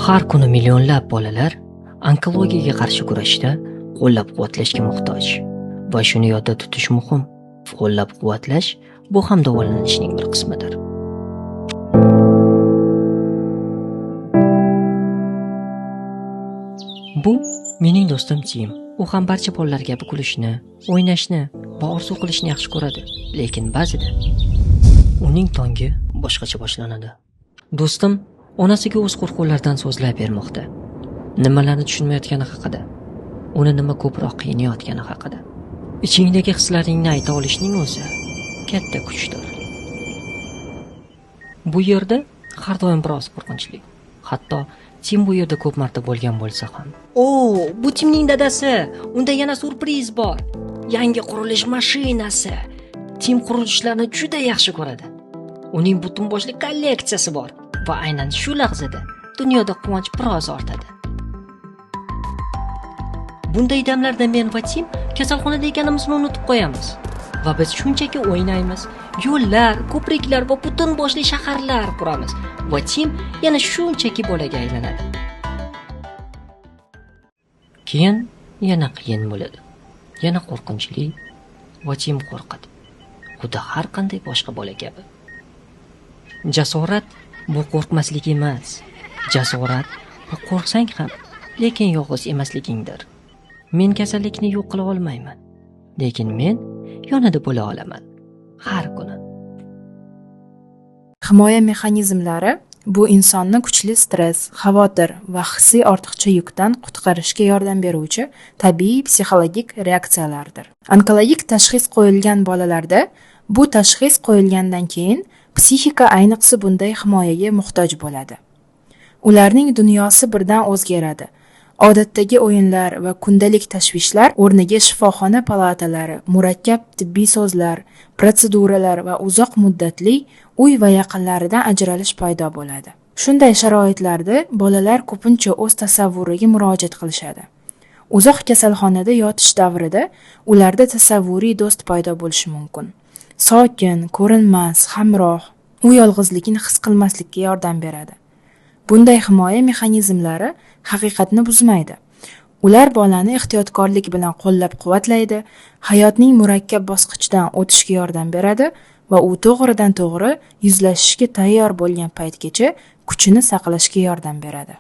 Har kuni millionlab bolalar onkologiyaga qarshi kurashda qo'llab-quvvatlashga muhtoj va shuni yodda tutish muhim. Qo'llab-quvvatlash bu ham davolanishning bir qismidir. Bu mening do'stim Tim. U ham barcha bolalar kabi kulishni, o'ynashni va orzu qilishni yaxshi ko'radi, lekin ba'zida uning tongi boshqacha boshlanadi. Do'stim onasiga o'z qo'rquvlaridan so'zlab bermoqda. Nimalarni tushunmayotgani haqida, uni nima ko'proq qiynayotgani haqida. Ichingdagi hislaringni ayta olishning o'zi katta kuchdir. Bu yerda har doim biroz qo'rqinchli. Hatto Tim bu yerda ko'p marta bo'lgan bo'lsa ham. Bu Timning dadasi. Unda yana surpriz bor. Yangi qurilish mashinasi. Tim qurilishlarni juda yaxshi ko'radi. Uning butun boshli kolleksiyasi bor va aynan shu lahzada dunyoda quvonch biroz ortadi. Bunday damlarda men va Tim kasalxonada ekanimizni unutib qo'yamiz va biz shunchaki o'ynaymiz, yo'llar, ko'priklar va butun boshli shaharlar quramiz va Tim yana shunchaki bolaga aylanadi. Keyin yana qiyin bo'ladi, yana qo'rqinchli va Tim qo'rqadi. Xuddi har qanday boshqa bola kabi. Jasorat bu qo'rqmaslik emas. Jasorat bu qo'rqsang ham, lekin yolg'iz emasligingdir. Men kasallikni yo'q qila olmayman, lekin men yonida bo'la olaman har kuni. Himoya mexanizmlari bu insonni kuchli stress, xavotir va hissiy ortiqcha yukdan qutqarishga yordam beruvchi tabiiy psixologik reaksiyalardir. Onkologik tashxis qo'yilgan bolalarda bu tashxis qo'yilgandan keyin psixika ayniqsa bunday himoyaga muhtoj bo'ladi. Ularning dunyosi birdan o'zgaradi. Odatdagi o'yinlar va kundalik tashvishlar o'rniga shifoxona palatalari, murakkab tibbiy so'zlar, protseduralar va uzoq muddatli uy va yaqinlaridan ajralish paydo bo'ladi. Shunday sharoitlarda bolalar ko'pincha o'z tasavvuriga murojaat qilishadi. Uzoq kasalxonada yotish davrida ularda tasavvuriy do'st paydo bo'lishi mumkin. Sokin, ko'rinmas, hamroh, u yolg'izlikni his qilmaslikka yordam beradi. Bunday himoya mexanizmlari haqiqatni buzmaydi. Ular bolani ehtiyotkorlik bilan qo'llab-quvvatlaydi, hayotning murakkab bosqichidan o'tishga yordam beradi va u to'g'ridan to'g'ri yuzlashishga tayyor bo'lgan paytgacha kuchini saqlashga yordam beradi.